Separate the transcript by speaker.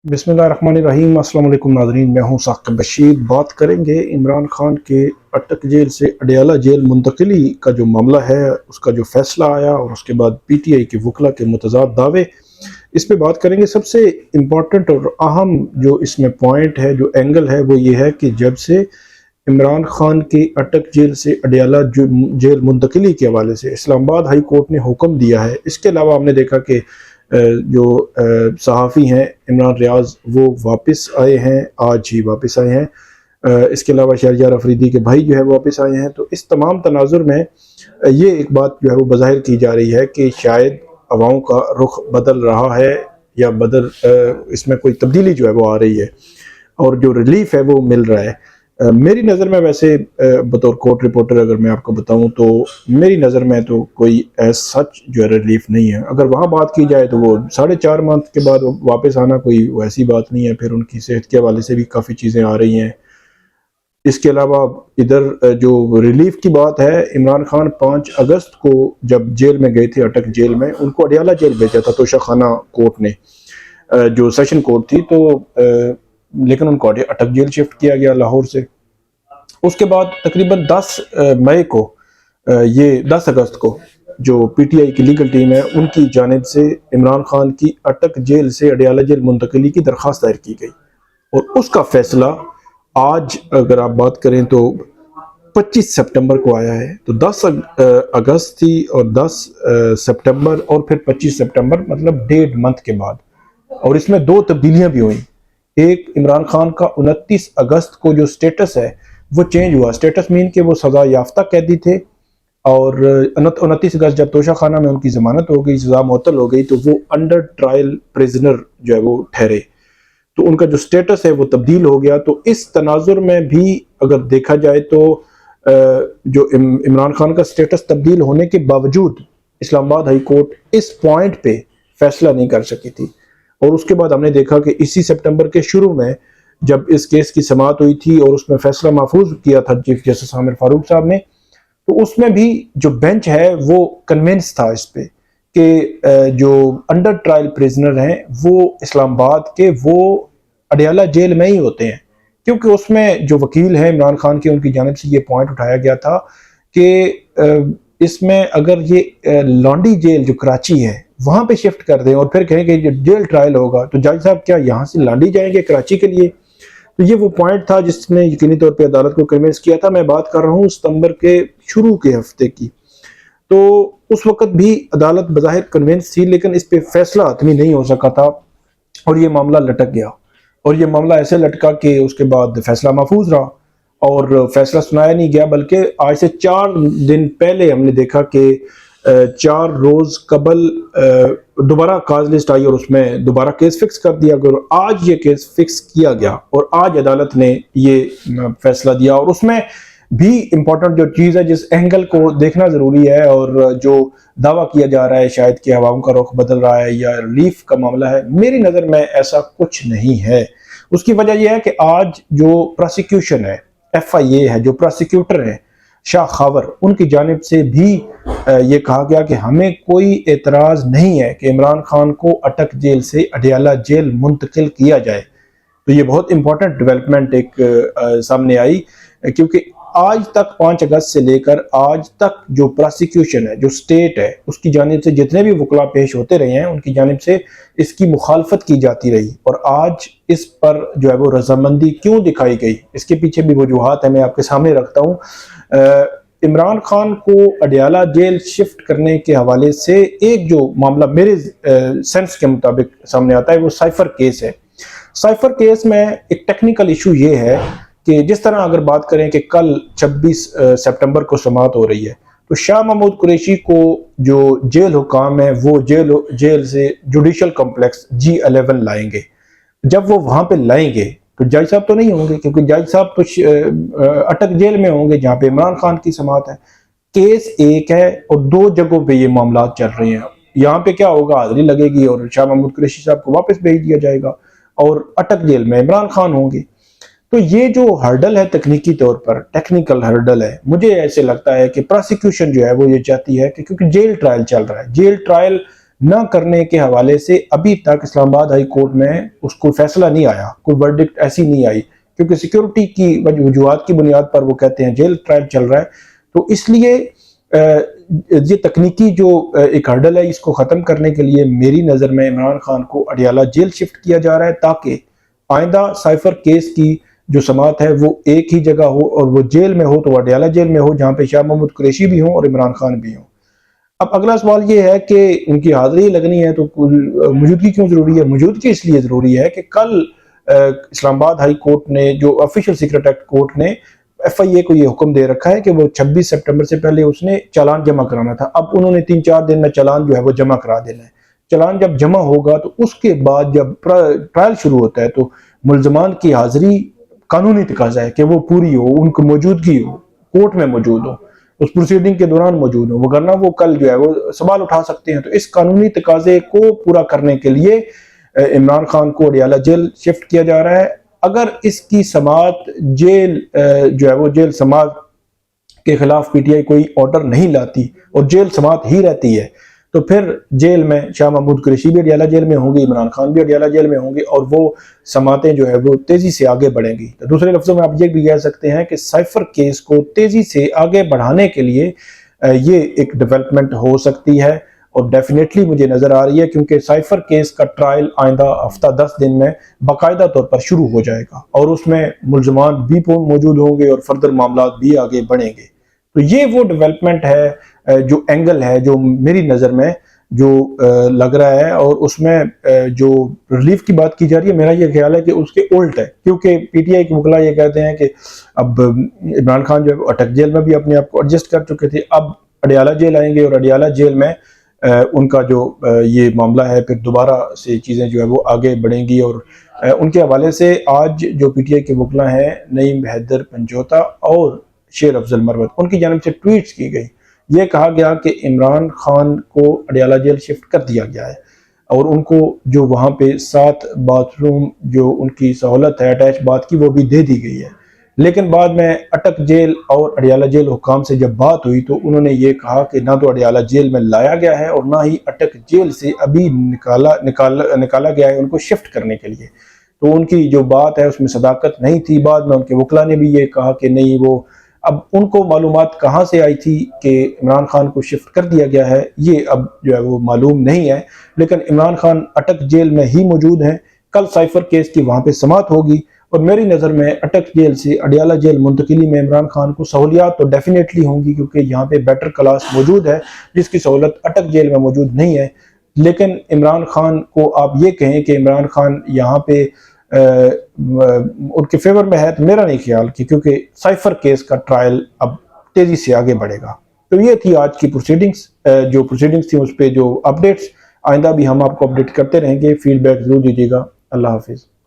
Speaker 1: बिस्मिल्लाहिर्रहमानिर्रहीम। अस्सलाम वालेकुम नाज़रीन, मैं हूं साक़िब बशीर। बात करेंगे इमरान खान के अटक जेल से अडयाला जेल मुंतकिली का जो मामला है, उसका जो फैसला आया और उसके बाद पीटीआई के वकला के मुतज़ाद दावे, इस पे बात करेंगे। सबसे इम्पॉर्टेंट और अहम जो इसमें पॉइंट है, जो एंगल है, वो ये है कि जब से इमरान खान की अटक जेल से अडयाला जेल मुंतकिली के हवाले से इस्लामाबाद हाई कोर्ट ने हुक्म दिया है। इसके अलावा हमने देखा कि जो सहाफ़ी हैं इमरान रियाज, वो वापस आए हैं, आज ही वापस आए हैं। इसके अलावा शहरयार अफरीदी के भाई जो है वो वापस आए हैं। तो इस तमाम तनाजुर में ये एक बात जो है वो बज़ाहिर की जा रही है कि शायद अवाओं का रुख बदल रहा है या इसमें कोई तब्दीली जो है वो आ रही है और जो रिलीफ है वो मिल रहा है। मेरी नज़र में वैसे बतौर कोर्ट रिपोर्टर अगर मैं आपको बताऊं तो मेरी नज़र में तो कोई सच जो है रिलीफ नहीं है। अगर वहाँ बात की जाए तो वो 4.5 मंथ के बाद वापस आना कोई वैसी बात नहीं है। फिर उनकी सेहत के हवाले से भी काफ़ी चीज़ें आ रही हैं। इसके अलावा इधर जो रिलीफ की बात है, इमरान खान 5 अगस्त को जब जेल में गए थे, अटक जेल में, उनको अडयाला जेल भेजा था तोशाखाना कोर्ट ने, जो सेशन कोर्ट थी। तो लेकिन उनको अटक जेल शिफ्ट किया गया लाहौर से। उसके बाद तकरीबन 10 मई को, ये 10 अगस्त को, जो पीटीआई की लीगल टीम है उनकी जानिब से इमरान खान की अटक जेल से अडयाला जेल मुंतकिली की दरख्वास्त दायर की गई और उसका फैसला आज अगर आप बात करें तो 25 सितंबर को आया है। तो 10 अगस्त थी और 10 सितंबर और फिर 25 सितंबर, मतलब 1.5 मंथ के बाद। और इसमें 2 तब्दीलियां भी हुई। एक, इमरान खान का 29 अगस्त को जो स्टेटस है वो चेंज हुआ। स्टेटस मीन कि वो सज़ा याफ्ता कैदी थे और 29 अगस्त जब तोशाखाना में उनकी ज़मानत हो गई, सज़ा मुअत्तल हो गई, तो वो अंडर ट्रायल प्रिजनर जो है वो ठहरे। तो उनका जो स्टेटस है वो तब्दील हो गया। तो इस तनाजुर में भी अगर देखा जाए तो जो इमरान खान का स्टेटस तब्दील होने के बावजूद इस्लामाबाद हाई कोर्ट इस पॉइंट पे फैसला नहीं कर सकी थी। और उसके बाद हमने देखा कि इसी सितंबर के शुरू में जब इस केस की समाअत हुई थी और उसमें फैसला महफूज किया था चीफ जस्टिस आमिर फारूक साहब ने, तो उसमें भी जो बेंच है वो कन्विंस था इस पे कि जो अंडर ट्रायल प्रिजनर हैं वो इस्लामाबाद के, वो अडयाला जेल में ही होते हैं। क्योंकि उसमें जो वकील हैं इमरान खान के, उनकी जानिब से ये पॉइंट उठाया गया था कि इसमें अगर ये लॉन्डी जेल जो कराची है वहां पे शिफ्ट कर दें और फिर कहें कि जो जेल ट्रायल होगा तो जज साहब क्या यहाँ से लॉन्डी जाएंगे कराची के लिए। तो ये वो पॉइंट था जिसने यकीनी तौर पे अदालत को कन्विंस किया था। मैं बात कर रहा हूँ सितंबर के शुरू के हफ्ते की। तो उस वक्त भी अदालत बज़ाहिर कन्विंस थी, लेकिन इस पे फैसला हतमी नहीं हो सका था और ये मामला लटक गया। और ये मामला ऐसे लटका कि उसके बाद फैसला महफूज रहा और फैसला सुनाया नहीं गया, बल्कि आज से 4 दिन पहले हमने देखा कि 4 रोज कबल दोबारा काज लिस्ट आई और उसमें दोबारा केस फिक्स कर दिया गया। और आज ये केस फिक्स किया गया और आज अदालत ने ये फैसला दिया। और उसमें भी इम्पोर्टेंट जो चीज़ है, जिस एंगल को देखना ज़रूरी है, और जो दावा किया जा रहा है शायद कि हवाओं का रुख बदल रहा है या रिलीफ का मामला है, मेरी नज़र में ऐसा कुछ नहीं है। उसकी वजह यह है कि आज जो प्रोसिक्यूशन है, FIA है, जो प्रोसिक्यूटर है शाह खावर, उनकी जानिब से भी ये कहा गया कि हमें कोई एतराज़ नहीं है कि इमरान खान को अटक जेल से अडयाला जेल मुंतकिल किया जाए। तो ये बहुत इंपॉर्टेंट डेवलपमेंट एक सामने आई, क्योंकि आज तक 5 अगस्त से लेकर आज तक जो प्रोसिक्यूशन है, जो स्टेट है, उसकी जानिब से जितने भी वकला पेश होते रहे हैं उनकी जानिब से इसकी मुखालफत की जाती रही। और आज इस पर जो है वो रजामंदी क्यों दिखाई गई, इसके पीछे भी वजूहात है, मैं आपके सामने रखता हूँ। इमरान खान को अडयाला जेल शिफ्ट करने के हवाले से एक जो मामला मेरे सेंस के मुताबिक सामने आता है वो साइफर केस है। साइफर केस में एक टेक्निकल इशू ये है कि जिस तरह अगर बात करें कि कल 26 सितंबर को समाअत हो रही है, तो शाह महमूद कुरैशी को जो जेल हुकाम है वो जेल से जुडिशल कॉम्प्लेक्स G11 लाएंगे। जब वो वहां पे लाएंगे तो जज साहब तो नहीं होंगे, क्योंकि जज साहब तो अटक जेल में होंगे जहाँ पे इमरान खान की समाअत है। केस एक है और 2 जगहों पे ये मामला चल रहे हैं। यहाँ पे क्या होगा, हाजिरी लगेगी और शाह महमूद कुरैशी साहब को वापस भेज दिया जाएगा और अटक जेल में इमरान खान होंगे। तो ये जो हर्डल है, तकनीकी तौर पर टेक्निकल हर्डल है, मुझे ऐसे लगता है कि प्रोसिक्यूशन जो है वो ये चाहती है कि क्योंकि जेल ट्रायल चल रहा है, जेल ट्रायल نہ کرنے کے حوالے سے ابھی تک اسلام آباد ہائی کورٹ میں اس کو فیصلہ نہیں آیا، کوئی ورڈکٹ ایسی نہیں آئی، کیونکہ سیکیورٹی کی وجوہات کی بنیاد پر وہ کہتے ہیں جیل ٹرائل چل رہا ہے۔ تو اس لیے یہ تکنیکی جو ایک ہرڈل ہے، اس کو ختم کرنے کے لیے میری نظر میں عمران خان کو اڈیالہ جیل شفٹ کیا جا رہا ہے، تاکہ آئندہ سائفر کیس کی جو سماعت ہے وہ ایک ہی جگہ ہو، اور وہ جیل میں ہو تو اڈیالہ جیل میں ہو، جہاں پہ شاہ محمود قریشی بھی ہوں اور عمران خان بھی ہوں۔ اب اگلا سوال یہ ہے کہ ان کی حاضری لگنی ہے تو موجودگی کیوں ضروری ہے؟ موجودگی اس لیے ضروری ہے کہ کل اسلام آباد ہائی کورٹ نے، جو آفیشل سیکرٹ ایکٹ کورٹ نے ایف آئی اے کو یہ حکم دے رکھا ہے کہ وہ 26 سپٹمبر سے پہلے اس نے چالان جمع کرانا تھا۔ اب انہوں نے 3-4 دن میں چالان جو ہے وہ جمع کرا دینا ہے۔ چالان جب جمع ہوگا تو اس کے بعد جب ٹرائل شروع ہوتا ہے تو ملزمان کی حاضری قانونی تقاضا ہے کہ وہ پوری ہو، ان کی موجودگی ہو، کورٹ میں موجود ہو، اس پروسیڈنگ کے دوران موجود ہو، وگرنہ وہ کل جو ہے وہ سوال اٹھا سکتے ہیں۔ تو اس قانونی تقاضے کو پورا کرنے کے لیے عمران خان کو اڈیالہ جیل شفٹ کیا جا رہا ہے۔ اگر اس کی سماعت جیل جو ہے وہ جیل سماعت کے خلاف پی ٹی آئی کوئی آرڈر نہیں لاتی اور جیل سماعت ہی رہتی ہے، تو پھر جیل میں شاہ محمود قریشی بھی اڈیالہ جیل میں ہوں گے، عمران خان بھی اڈیالہ جیل میں ہوں گے، اور وہ سماعتیں جو ہے وہ تیزی سے آگے بڑھیں گی۔ تو دوسرے لفظوں میں آپ یہ بھی کہہ سکتے ہیں کہ سائفر کیس کو تیزی سے آگے بڑھانے کے لیے یہ ایک ڈیولپمنٹ ہو سکتی ہے، اور ڈیفینیٹلی مجھے نظر آ رہی ہے، کیونکہ سائفر کیس کا ٹرائل آئندہ ہفتہ 10 دن میں باقاعدہ طور پر شروع ہو جائے گا، اور اس میں ملزمان بھی موجود ہوں گے اور فردر معاملات بھی آگے بڑھیں گے۔ تو یہ وہ ڈیولپمنٹ ہے، جو اینگل ہے، جو میری نظر میں جو لگ رہا ہے، اور اس میں جو ریلیف کی بات کی جا رہی ہے، میرا یہ خیال ہے کہ اس کے الٹ ہے، کیونکہ پی ٹی آئی کے وکلاء یہ کہتے ہیں کہ اب عمران خان جو ہے اٹک جیل میں بھی اپنے آپ کو ایڈجسٹ کر چکے تھے، اب اڈیالہ جیل آئیں گے، اور اڈیالہ جیل میں ان کا جو یہ معاملہ ہے پھر دوبارہ سے چیزیں جو ہے وہ آگے بڑھیں گی۔ اور ان کے حوالے سے آج جو پی ٹی آئی کے وکلاء ہیں، نعیم حیدر پنجوتا اور شیر افضل مروت، ان کی جانب سے ٹویٹس کی گئی، یہ کہا گیا کہ عمران خان کو اڈیالہ جیل شفٹ کر دیا گیا ہے، اور ان کو جو وہاں پہ 7 باتھ روم جو ان کی سہولت ہے اٹیچ باتھ کی، وہ بھی دے دی گئی ہے۔ لیکن بعد میں اٹک جیل اور اڈیالہ جیل حکام سے جب بات ہوئی تو انہوں نے یہ کہا کہ نہ تو اڈیالہ جیل میں لایا گیا ہے، اور نہ ہی اٹک جیل سے ابھی نکالا گیا ہے ان کو شفٹ کرنے کے لیے۔ تو ان کی جو بات ہے اس میں صداقت نہیں تھی۔ بعد میں ان کے وکلاء نے بھی یہ کہا کہ نہیں، وہ اب ان کو معلومات کہاں سے آئی تھی کہ عمران خان کو شفٹ کر دیا گیا ہے، یہ اب جو ہے وہ معلوم نہیں ہے، لیکن عمران خان اٹک جیل میں ہی موجود ہیں۔ کل سائفر کیس کی وہاں پہ سماعت ہوگی، اور میری نظر میں اٹک جیل سے اڈیالہ جیل منتقلی میں عمران خان کو سہولیات تو ڈیفینیٹلی ہوں گی، کیونکہ یہاں پہ بیٹر کلاس موجود ہے جس کی سہولت اٹک جیل میں موجود نہیں ہے۔ لیکن عمران خان کو آپ یہ کہیں کہ عمران خان یہاں پہ ان کے فیور میں ہے، تو میرا نہیں خیال کیونکہ سائفر کیس کا ٹرائل اب تیزی سے آگے بڑھے گا۔ تو یہ تھی آج کی پروسیڈنگز تھیں، اس پہ جو اپڈیٹس، آئندہ بھی ہم آپ کو اپڈیٹ کرتے رہیں گے۔ فیڈ بیک ضرور دیجیے گا۔ اللہ حافظ۔